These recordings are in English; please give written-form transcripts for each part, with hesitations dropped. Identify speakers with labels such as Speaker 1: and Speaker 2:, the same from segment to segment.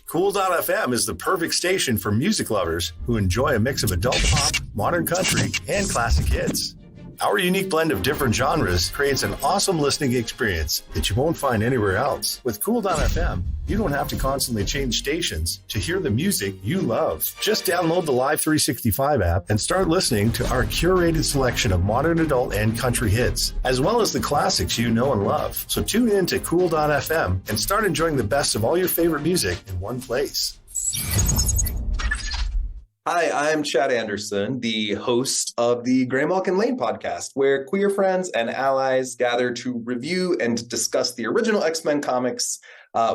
Speaker 1: Cool.fm is the perfect station for music lovers who enjoy a mix of adult pop, modern country, and classic hits. Our unique blend of different genres creates an awesome listening experience that you won't find anywhere else. With Cool.fm, you don't have to constantly change stations to hear the music you love. Just download the Live 365 app and start listening to our curated selection of modern adult and country hits, as well as the classics you know and love. So tune in to Cool.fm and start enjoying the best of all your favorite music in one place.
Speaker 2: Hi, I'm Chad Anderson, the host of the Graymalkin Lane podcast, where queer friends and allies gather to review and discuss the original X-Men comics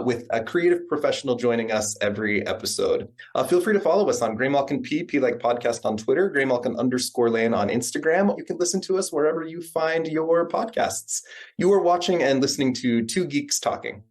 Speaker 2: with a creative professional joining us every episode. Feel free to follow us on Graymalkin P like podcast on Twitter, Graymalkin_Lane on Instagram. You can listen to us wherever you find your podcasts. You are watching and listening to Two Geeks Talking.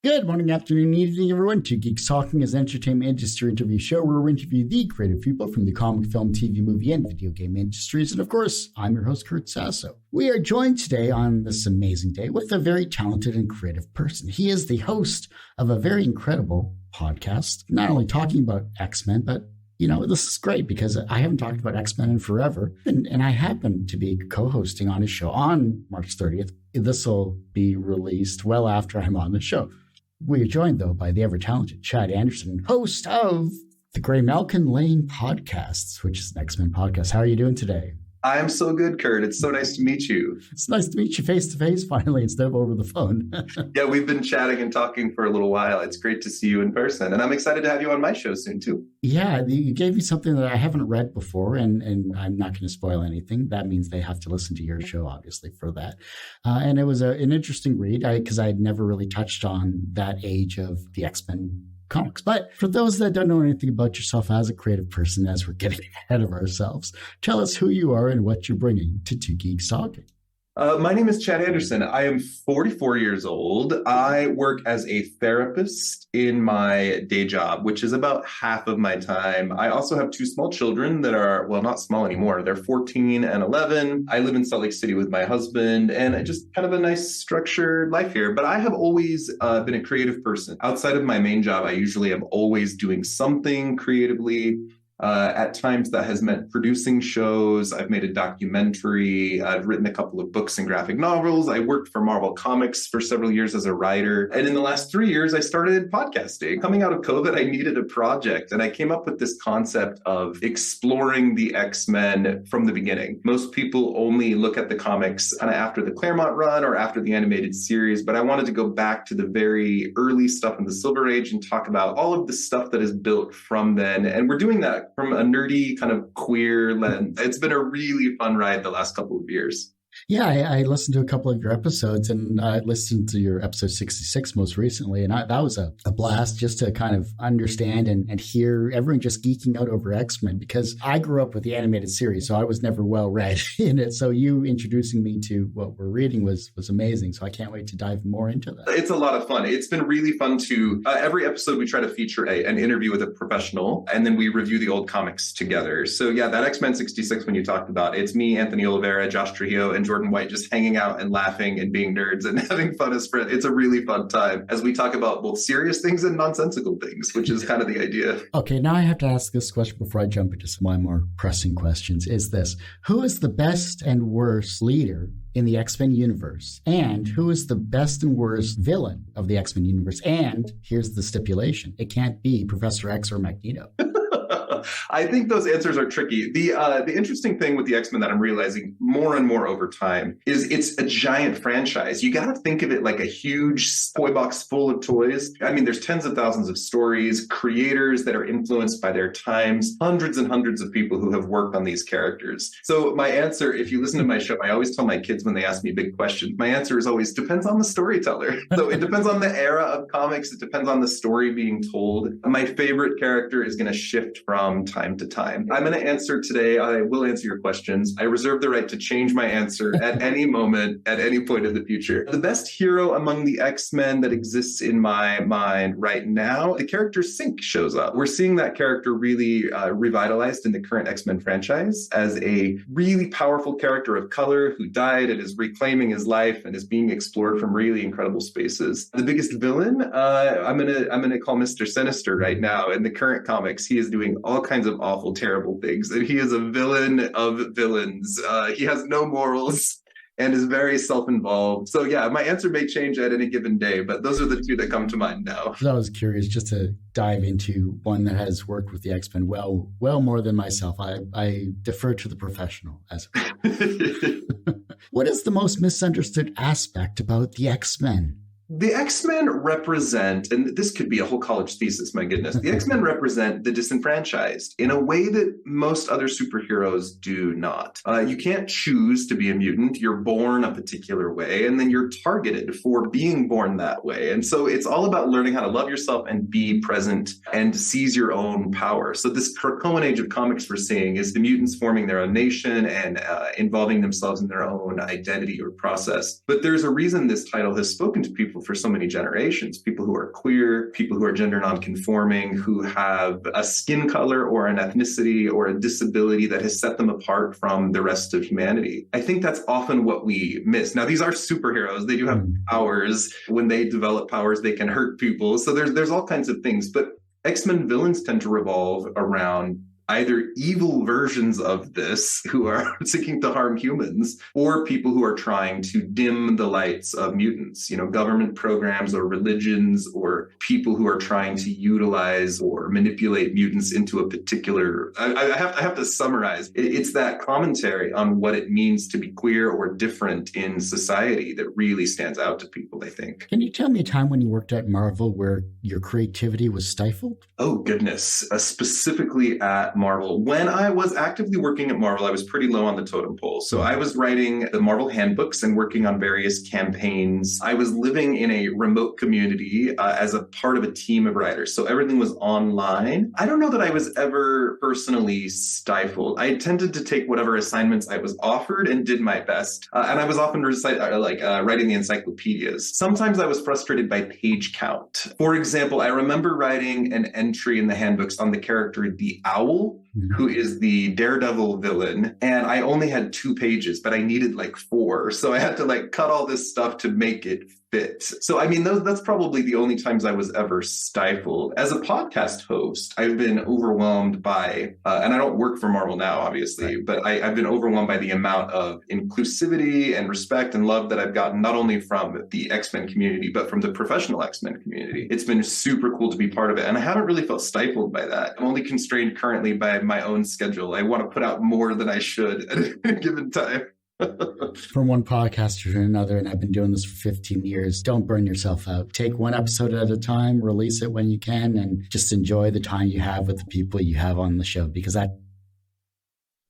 Speaker 3: Good morning, afternoon, evening, everyone. Two Geeks Talking is an entertainment industry interview show where we interview the creative people from the comic, film, TV, movie, and video game industries. And of course, I'm your host, Kurt Sasso. We are joined today on this amazing day with a very talented and creative person. He is the host of a very incredible podcast, not only talking about X-Men, but this is great because I haven't talked about X-Men in forever. And I happen to be co-hosting on his show on March 30th. This will be released well after I'm on the show. We are joined, though, by the ever-talented Chad Anderson, host of the Graymalkin Lane podcasts, which is an X-Men podcast. How are you doing today?
Speaker 2: I'm so good, Kurt. It's so nice to meet you.
Speaker 3: It's nice to meet you face-to-face, finally, instead of over the phone.
Speaker 2: Yeah, we've been chatting and talking for a little while. It's great to see you in person. And I'm excited to have you on my show soon, too.
Speaker 3: Yeah, you gave me something that I haven't read before, and I'm not going to spoil anything. That means they have to listen to your show, obviously, for that. And it was an interesting read, because I had never really touched on that age of the X-Men comics. But for those that don't know anything about yourself as a creative person, as we're getting ahead of ourselves, tell us who you are and what you're bringing to Two Geeks Talking.
Speaker 2: My name is Chad Anderson. I am 44 years old. I work as a therapist in my day job, which is about half of my time. I also have two small children that are, well, not small anymore. They're 14 and 11. I live in Salt Lake City with my husband, and just kind of a nice structured life here. But I have always been a creative person. Outside of my main job, I usually am always doing something creatively. At times that has meant producing shows. I've made a documentary. I've written a couple of books and graphic novels. I worked for Marvel Comics for several years as a writer. And in the last 3 years, I started podcasting. Coming out of COVID, I needed a project. And I came up with this concept of exploring the X-Men from the beginning. Most people only look at the comics kind of after the Claremont run or after the animated series. But I wanted to go back to the very early stuff in the Silver Age and talk about all of the stuff that is built from then. And we're doing that from a nerdy kind of queer lens. It's been a really fun ride the last couple of years.
Speaker 3: Yeah, I listened to a couple of your episodes, and I listened to your episode 66 most recently, and that was a blast just to kind of understand and hear everyone just geeking out over X-Men, because I grew up with the animated series, so I was never well read in it. So you introducing me to what we're reading was amazing. So I can't wait to dive more into that.
Speaker 2: It's a lot of fun. It's been really fun to, every episode we try to feature an interview with a professional, and then we review the old comics together. So yeah, that X-Men 66 when you talked about, it's me, Anthony Oliveira, Josh Trujillo, and Jordan White just hanging out and laughing and being nerds and having fun as friends. It's a really fun time as we talk about both serious things and nonsensical things, which is kind of the idea.
Speaker 3: Okay, now I have to ask this question before I jump into some of my more pressing questions. Is this, who is the best and worst leader in the X-Men universe? And who is the best and worst villain of the X-Men universe? And here's the stipulation. It can't be Professor X or Magneto.
Speaker 2: I think those answers are tricky. The interesting thing with the X-Men that I'm realizing more and more over time is it's a giant franchise. You got to think of it like a huge toy box full of toys. I mean, there's tens of thousands of stories, creators that are influenced by their times, hundreds and hundreds of people who have worked on these characters. So my answer, if you listen to my show, I always tell my kids when they ask me big questions, my answer is always depends on the storyteller. So it depends on the era of comics. It depends on the story being told. My favorite character is going to shift from from time to time. I'm going to answer today. I will answer your questions. I reserve the right to change my answer at any moment, at any point in the future. The best hero among the X-Men that exists in my mind right now, the character Sync shows up. We're seeing that character really revitalized in the current X-Men franchise as a really powerful character of color who died and is reclaiming his life and is being explored from really incredible spaces. The biggest villain, I'm gonna call Mr. Sinister right now. In the current comics, he is doing all kinds of awful, terrible things, and he is a villain of villains. He has no morals and is very self-involved. So yeah, my answer may change at any given day, but those are the two that come to mind now.
Speaker 3: I was curious just to dive into one that has worked with the X-Men well more than myself. I defer to the professional as What is the most misunderstood aspect about the X-Men?
Speaker 2: The X-Men represent, and this could be a whole college thesis, my goodness. The X-Men represent the disenfranchised in a way that most other superheroes do not. You can't choose to be a mutant. You're born a particular way, and then you're targeted for being born that way. And so it's all about learning how to love yourself and be present and seize your own power. So this Krakoan age of comics we're seeing is the mutants forming their own nation and involving themselves in their own identity or process. But there's a reason this title has spoken to people for so many generations, people who are queer, people who are gender nonconforming, who have a skin color or an ethnicity or a disability that has set them apart from the rest of humanity. I think that's often what we miss. Now, these are superheroes. They do have powers. When they develop powers, they can hurt people. So there's all kinds of things. But X-Men villains tend to revolve around either evil versions of this who are seeking to harm humans, or people who are trying to dim the lights of mutants, government programs or religions, or people who are trying to utilize or manipulate mutants into a particular, I have to summarize. It's that commentary on what it means to be queer or different in society that really stands out to people, I think.
Speaker 3: Can you tell me a time when you worked at Marvel where your creativity was stifled?
Speaker 2: Oh, goodness. Specifically at Marvel. When I was actively working at Marvel, I was pretty low on the totem pole. So I was writing the Marvel handbooks and working on various campaigns. I was living in a remote community as a part of a team of writers. So everything was online. I don't know that I was ever personally stifled. I tended to take whatever assignments I was offered and did my best. And I was often writing the encyclopedias. Sometimes I was frustrated by page count. For example, I remember writing an entry in the handbooks on the character the Owl, who is the Daredevil villain. And I only had 2 pages, but I needed 4. So I had to cut all this stuff to make it fit. So, that's probably the only times I was ever stifled. As a podcast host, I've been overwhelmed by, and I don't work for Marvel now, obviously, but I've been overwhelmed by the amount of inclusivity and respect and love that I've gotten, not only from the X-Men community, but from the professional X-Men community. It's been super cool to be part of it. And I haven't really felt stifled by that. I'm only constrained currently by my own schedule. I want to put out more than I should at a given time.
Speaker 3: From one podcaster to another, and I've been doing this for 15 years. Don't burn yourself out. Take one episode at a time, release it when you can, and just enjoy the time you have with the people you have on the show, because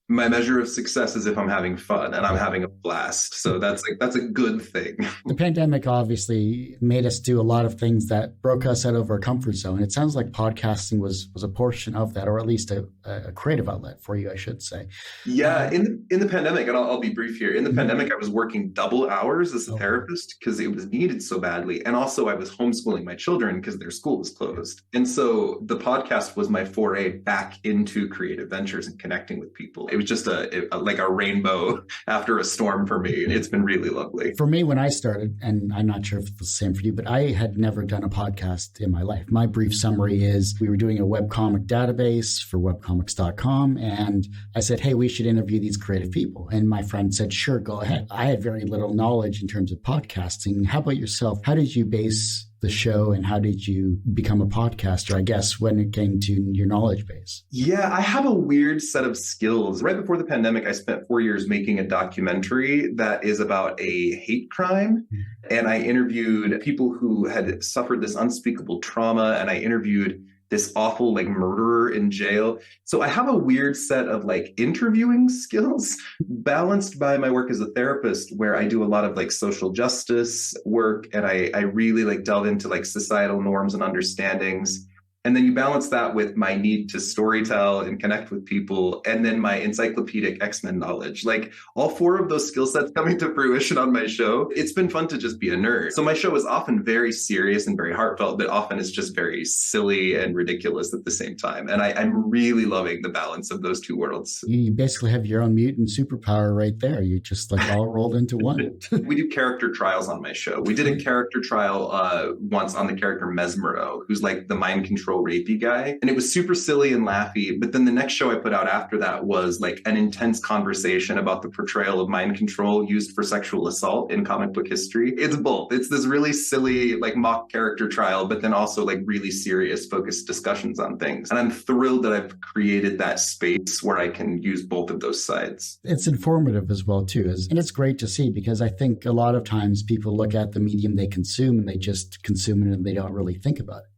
Speaker 2: my measure of success is if I'm having fun and I'm having a blast. So that's a good thing.
Speaker 3: The pandemic obviously made us do a lot of things that broke us out of our comfort zone. It sounds like podcasting was a portion of that, or at least a creative outlet for you, I should say.
Speaker 2: Yeah, in the pandemic, and I'll be brief here. In the pandemic, I was working double hours as a therapist because it was needed so badly. And also I was homeschooling my children because their school was closed. And so the podcast was my foray back into creative ventures and connecting with people. It was just like a rainbow after a storm for me. It's been really lovely.
Speaker 3: For me, when I started, and I'm not sure if it's the same for you, but I had never done a podcast in my life. My brief summary is we were doing a webcomic database for webcomics.com. And I said, hey, we should interview these creative people. And my friend said, sure, go ahead. I had very little knowledge in terms of podcasting. How about yourself? How did you base the show, and how did you become a podcaster, I guess, when it came to your knowledge base?
Speaker 2: Yeah, I have a weird set of skills. Right before the pandemic, I spent 4 years making a documentary that is about a hate crime. And I interviewed people who had suffered this unspeakable trauma, and I interviewed this awful murderer in jail. So I have a weird set of interviewing skills balanced by my work as a therapist, where I do a lot of social justice work. And I really delve into societal norms and understandings. And then you balance that with my need to storytell and connect with people, and then my encyclopedic X-Men knowledge. Like all four of those skill sets coming to fruition on my show, it's been fun to just be a nerd. So my show is often very serious and very heartfelt, but often it's just very silly and ridiculous at the same time. And I'm really loving the balance of those two worlds.
Speaker 3: You basically have your own mutant superpower right there. You just like all rolled into one.
Speaker 2: We do character trials on my show. We did a character trial once on the character Mesmero, who's like the mind control rapey guy. And it was super silly and laughy. But then the next show I put out after that was like an intense conversation about the portrayal of mind control used for sexual assault in comic book history. It's both. It's this really silly, like mock character trial, but then also like really serious, focused discussions on things. And I'm thrilled that I've created that space where I can use both of those sides.
Speaker 3: It's informative as well, too. And it's great to see, because I think a lot of times people look at the medium they consume and they just consume it and they don't really think about it.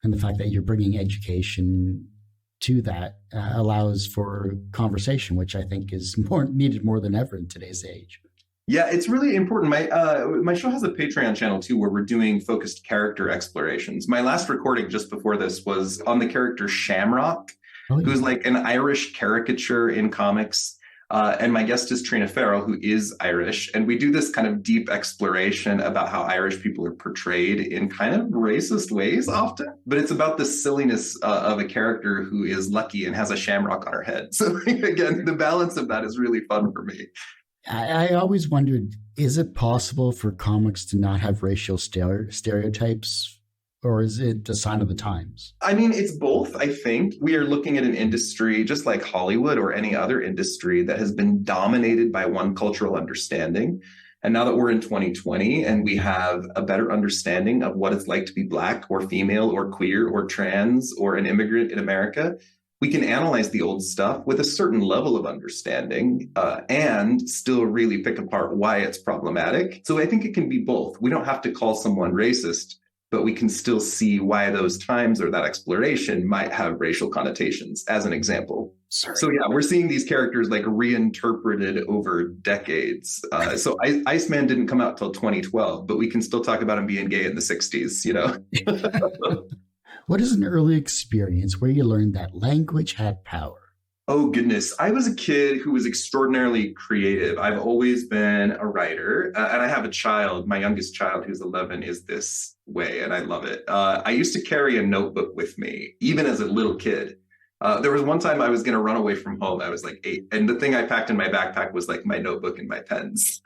Speaker 3: And the fact that you're bringing education to that allows for conversation, which I think is needed more than ever in today's age.
Speaker 2: Yeah, it's really important. My show has a Patreon channel too, where we're doing focused character explorations. My last recording just before this was on the character Shamrock, who's like an Irish caricature in comics. And my guest is Trina Farrell, who is Irish. And we do this kind of deep exploration about how Irish people are portrayed in kind of racist ways often. But it's about the silliness of a character who is lucky and has a shamrock on her head. So again, the balance of that is really fun for me.
Speaker 3: I always wondered, is it possible for comics to not have racial stereotypes? Or is it a sign of the times?
Speaker 2: I mean, it's both, I think. We are looking at an industry, just like Hollywood or any other industry, that has been dominated by one cultural understanding. And now that we're in 2020 and we have a better understanding of what it's like to be Black or female or queer or trans or an immigrant in America, we can analyze the old stuff with a certain level of understanding and still really pick apart why it's problematic. So I think it can be both. We don't have to call someone racist, but we can still see why those times or that exploration might have racial connotations, as an example.
Speaker 3: Sorry.
Speaker 2: So yeah, we're seeing these characters like reinterpreted over decades. So Iceman didn't come out till 2012, but we can still talk about him being gay in the 60s, you know?
Speaker 3: What is an early experience where you learned that language had power?
Speaker 2: Oh, goodness. I was a kid who was extraordinarily creative. I've always been a writer, and I have a child. My youngest child, who's 11, is this way, and I love it. I used to carry a notebook with me, even as a little kid. There was one time I was going to run away from home. I was like 8, and the thing I packed in my backpack was like my notebook and my pens.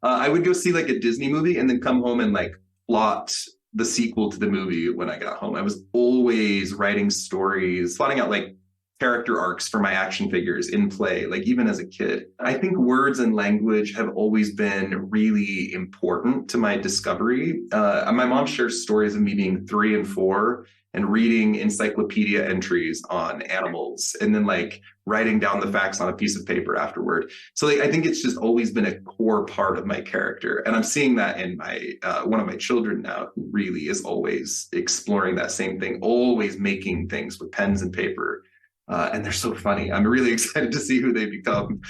Speaker 2: I would go see like a Disney movie and then come home and like plot the sequel to the movie when I got home. I was always writing stories, plotting out like character arcs for my action figures in play, like even as a kid. I think words and language have always been really important to my discovery. My mom shares stories of me being 3 and 4 and reading encyclopedia entries on animals and then like writing down the facts on a piece of paper afterward. So like, I think it's just always been a core part of my character. And I'm seeing that in my one of my children now, who really is always exploring that same thing, always making things with pens and paper. And they're so funny. I'm really excited to see who they become.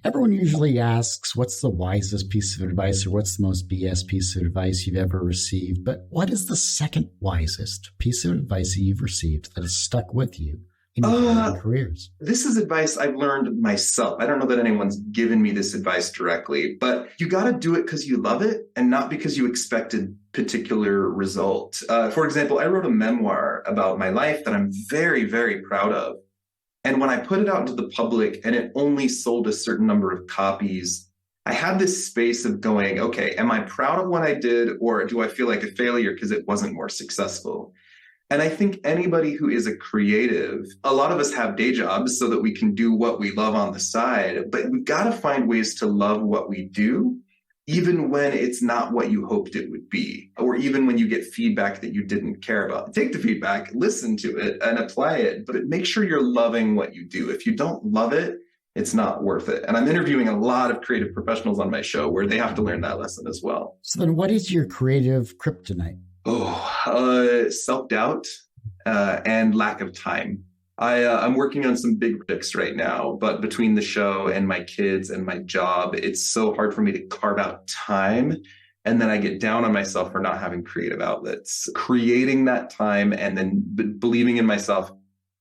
Speaker 3: Everyone usually asks, what's the wisest piece of advice or what's the most BS piece of advice you've ever received? But what is the second wisest piece of advice that you've received that has stuck with you in your careers? This
Speaker 2: is advice I've learned myself. I don't know that anyone's given me this advice directly, but you got to do it because you love it and not because you expected particular result. For example, I wrote a memoir about my life that I'm very, very proud of. And when I put it out into the public and it only sold a certain number of copies, I had this space of going, okay, am I proud of what I did, or do I feel like a failure because it wasn't more successful? And I think anybody who is a creative, a lot of us have day jobs so that we can do what we love on the side, but we've got to find ways to love what we do, even when it's not what you hoped it would be, or even when you get feedback that you didn't care about. Take the feedback, listen to it, and apply it, but make sure you're loving what you do. If you don't love it, it's not worth it. And I'm interviewing a lot of creative professionals on my show where they have to learn that lesson as well.
Speaker 3: So then what is your creative kryptonite?
Speaker 2: Self-doubt and lack of time. I'm working on some big projects right now, but between the show and my kids and my job, it's so hard for me to carve out time And then I get down on myself for not having creative outlets. Creating that time and then believing in myself,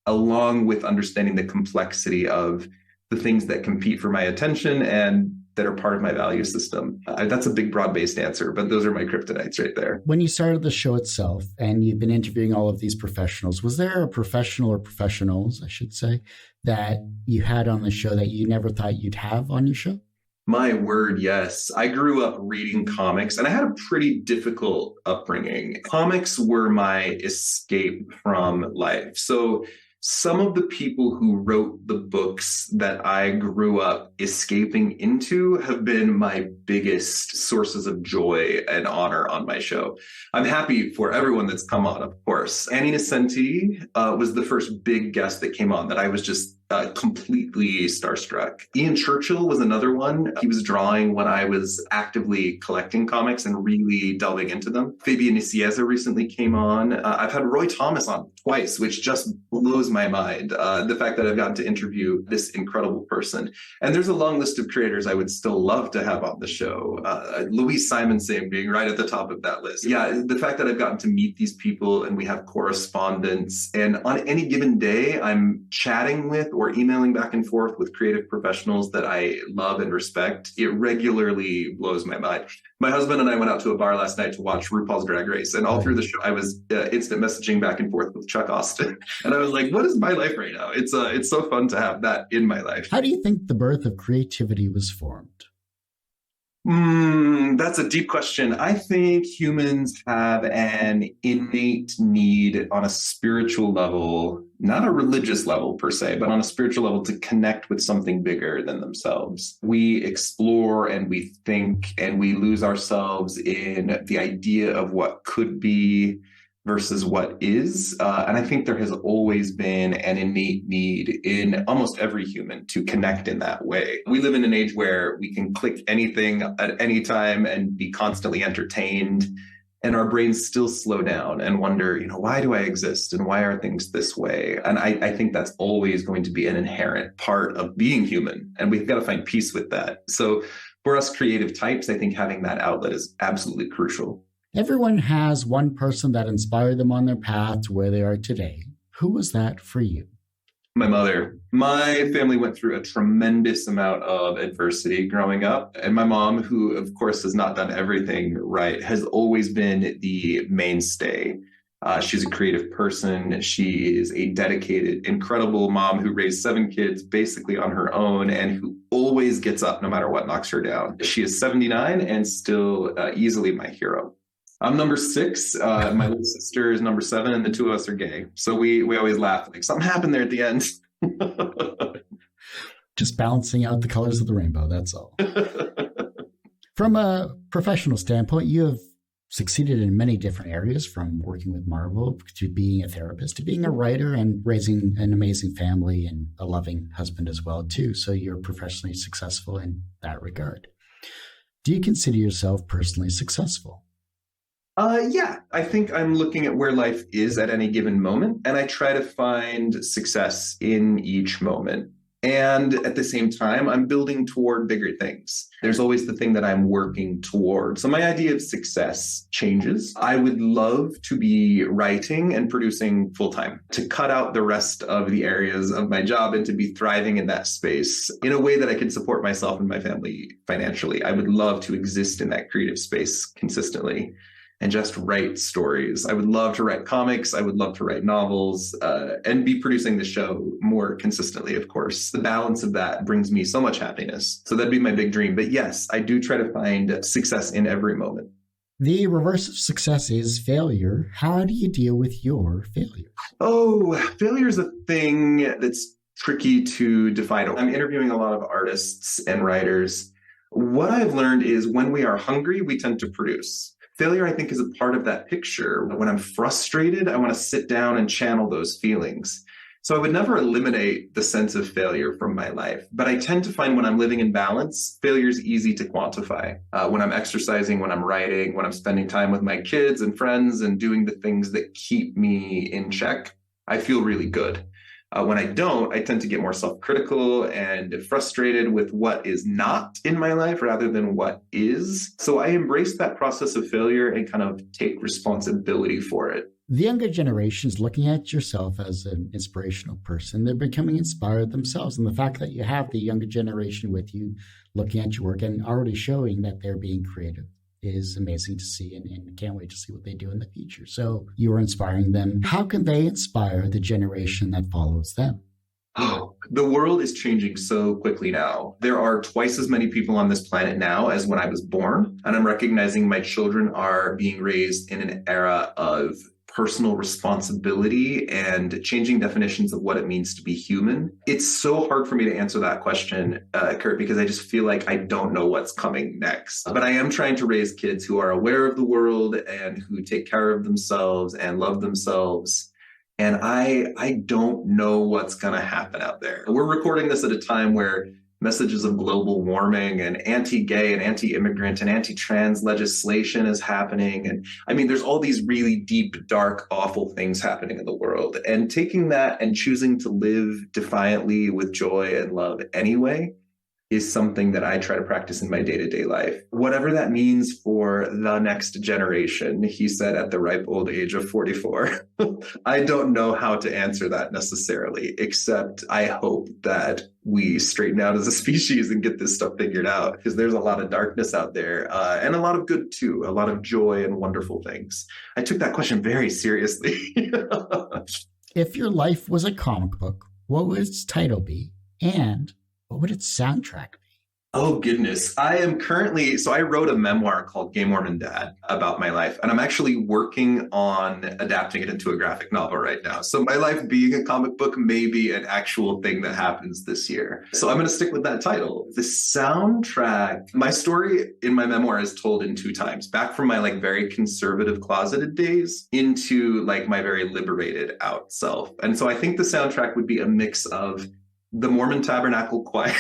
Speaker 2: along with understanding the complexity of the things that compete for my attention and that are part of my value system. That's a big, broad-based answer, but those are my kryptonites right there.
Speaker 3: When you started the show itself and you've been interviewing all of these professionals, was there a professional or professionals, I should say, that you had on the show that you never thought you'd have on your show?
Speaker 2: My word, yes. I grew up reading comics and I had a pretty difficult upbringing. Comics were my escape from life. So some of the people who wrote the books that I grew up escaping into have been my biggest sources of joy and honor on my show. I'm happy for everyone that's come on, of course. Annie Nesenti was the first big guest that came on that I was just completely starstruck. Ian Churchill was another one. He was drawing when I was actively collecting comics and really delving into them. Fabian Nicieza recently came on. I've had Roy Thomas on twice, which just blows my mind. The fact that I've gotten to interview this incredible person. And there's a long list of creators I would still love to have on the show. Louise Simonson being right at the top of that list. Yeah, the fact that I've gotten to meet these people and we have correspondence, and on any given day, I'm chatting with or emailing back and forth with creative professionals that I love and respect. It regularly blows my mind. My husband and I went out to a bar last night to watch RuPaul's Drag Race, and all through the show, I was instant messaging back and forth with Chuck Austin. And I was like, what is my life right now? It's so fun to have that in my life.
Speaker 3: How do you think the birth of creativity was formed?
Speaker 2: That's a deep question. I think humans have an innate need on a spiritual level, not a religious level per se, but on a spiritual level to connect with something bigger than themselves. We explore and we think and we lose ourselves in the idea of what could be versus what is. And I think there has always been an innate need in almost every human to connect in that way. We live in an age where we can click anything at any time and be constantly entertained. And our brains still slow down and wonder, why do I exist? And why are things this way? And I think that's always going to be an inherent part of being human. And we've got to find peace with that. So for us creative types, I think having that outlet is absolutely crucial.
Speaker 3: Everyone has one person that inspired them on their path to where they are today. Who was that for you?
Speaker 2: My mother. My family went through a tremendous amount of adversity growing up. And my mom, who of course has not done everything right, has always been the mainstay. She's a creative person. She is a dedicated, incredible mom who raised 7 kids basically on her own and who always gets up no matter what knocks her down. She is 79 and still easily my hero. I'm number 6. My little sister is number 7, and the 2 of us are gay. So we always laugh like something happened there at the end.
Speaker 3: Just balancing out the colors of the rainbow, that's all. From a professional standpoint, you have succeeded in many different areas, from working with Marvel to being a therapist to being a writer and raising an amazing family and a loving husband as well, too. So you're professionally successful in that regard. Do you consider yourself personally successful?
Speaker 2: Yeah, I think I'm looking at where life is at any given moment, and I try to find success in each moment. And at the same time, I'm building toward bigger things. There's always the thing that I'm working toward. So my idea of success changes. I would love to be writing and producing full time, to cut out the rest of the areas of my job and to be thriving in that space in a way that I can support myself and my family financially. I would love to exist in that creative space consistently and just write stories. I would love to write comics. I would love to write novels and be producing the show more consistently, of course. The balance of that brings me so much happiness. So that'd be my big dream. But yes, I do try to find success in every moment.
Speaker 3: The reverse of success is failure. How do you deal with your failure?
Speaker 2: Oh, failure is a thing that's tricky to define. I'm interviewing a lot of artists and writers. What I've learned is when we are hungry, we tend to produce. Failure, I think, is a part of that picture. When I'm frustrated, I want to sit down and channel those feelings. So I would never eliminate the sense of failure from my life. But I tend to find when I'm living in balance, failure is easy to quantify. When I'm exercising, when I'm writing, when I'm spending time with my kids and friends and doing the things that keep me in check, I feel really good. When I don't, I tend to get more self-critical and frustrated with what is not in my life rather than what is. So I embrace that process of failure and kind of take responsibility for it.
Speaker 3: The younger generation is looking at yourself as an inspirational person. They're becoming inspired themselves. And the fact that you have the younger generation with you looking at your work and already showing that they're being creative is amazing to see, and can't wait to see what they do in the future. So you are inspiring them. How can they inspire the generation that follows them?
Speaker 2: Oh, the world is changing so quickly now. There are twice as many people on this planet now as when I was born. And I'm recognizing my children are being raised in an era of personal responsibility and changing definitions of what it means to be human. It's so hard for me to answer that question, Kurt, because I just feel like I don't know what's coming next. But I am trying to raise kids who are aware of the world and who take care of themselves and love themselves. And I don't know what's going to happen out there. We're recording this at a time where messages of global warming and anti-gay and anti-immigrant and anti-trans legislation is happening. And I mean, there's all these really deep, dark, awful things happening in the world. And taking that and choosing to live defiantly with joy and love anyway is something that I try to practice in my day-to-day life. Whatever that means for the next generation, he said at the ripe old age of 44. I don't know how to answer that necessarily, except I hope that we straighten out as a species and get this stuff figured out, because there's a lot of darkness out there and a lot of good too, a lot of joy and wonderful things. I took that question very seriously.
Speaker 3: If your life was a comic book, what would its title be? And what would its soundtrack be?
Speaker 2: Oh, goodness. I wrote a memoir called Gay Mormon Dad about my life, and I'm actually working on adapting it into a graphic novel right now. So my life being a comic book may be an actual thing that happens this year. So I'm going to stick with that title. The soundtrack, my story in my memoir is told in 2 times, back from my very conservative closeted days into my very liberated out self. And so I think the soundtrack would be a mix of the Mormon Tabernacle Choir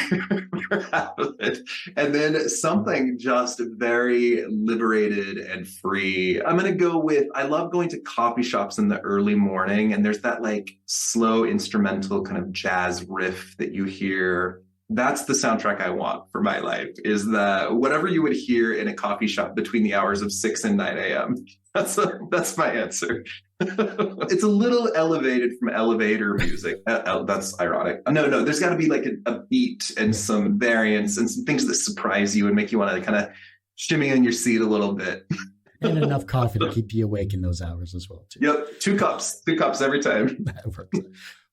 Speaker 2: for half of it, and then something just very liberated and free. I'm going to go with, I love going to coffee shops in the early morning, and there's that slow instrumental kind of jazz riff that you hear. That's the soundtrack I want for my life, is that whatever you would hear in a coffee shop between the hours of 6 and 9 a.m. That's my answer. It's a little elevated from elevator music. That's ironic. No, there's got to be a beat and some variance and some things that surprise you and make you want to kind of shimmy in your seat a little bit.
Speaker 3: And enough coffee to keep you awake in those hours as well, too.
Speaker 2: Yep, 2 cups every time.
Speaker 3: That works.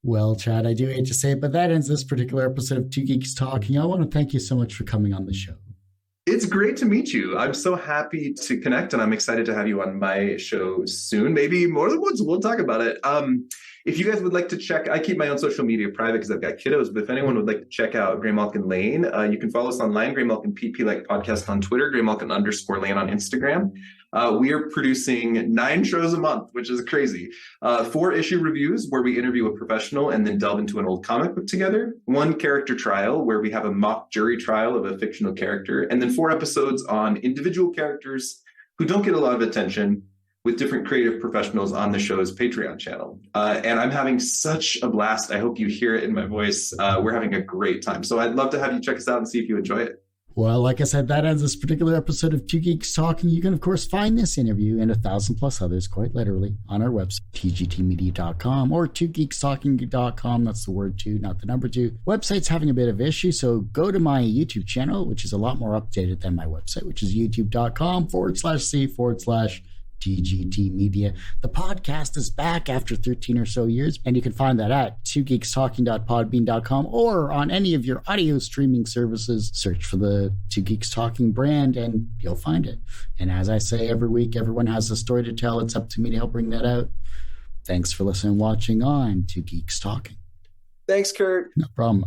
Speaker 3: Well, Chad, I do hate to say it, but that ends this particular episode of Two Geeks Talking. I want to thank you so much for coming on the show.
Speaker 2: It's great to meet you. I'm so happy to connect, and I'm excited to have you on my show soon. Maybe more than once. We'll talk about it. If you guys would like to check, I keep my own social media private because I've got kiddos, but if anyone would like to check out Graymalkin Lane, you can follow us online, Graymalkin PP like podcast on Twitter, Graymalkin_Lane on Instagram. We are producing 9 shows a month, which is crazy. 4 issue reviews where we interview a professional and then delve into an old comic book together. 1 character trial where we have a mock jury trial of a fictional character. And then 4 episodes on individual characters who don't get a lot of attention, with different creative professionals on the show's Patreon channel. And I'm having such a blast. I hope you hear it in my voice. We're having a great time. So I'd love to have you check us out and see if you enjoy it.
Speaker 3: Well, like I said, that ends this particular episode of Two Geeks Talking. You can, of course, find this interview and 1,000+ others, quite literally, on our website, tgtmedia.com or twogeekstalking.com. That's the word 2, not the number 2. Website's having a bit of issue, so go to my YouTube channel, which is a lot more updated than my website, which is youtube.com/c/TGT Media. The podcast is back after 13 or so years, and you can find that at twogeekstalking.podbean.com or on any of your audio streaming services. Search for the Two Geeks Talking brand and you'll find it. And as I say every week, everyone has a story to tell. It's up to me to help bring that out. Thanks for listening and watching on Two Geeks Talking.
Speaker 2: Thanks, Kurt.
Speaker 3: No problem.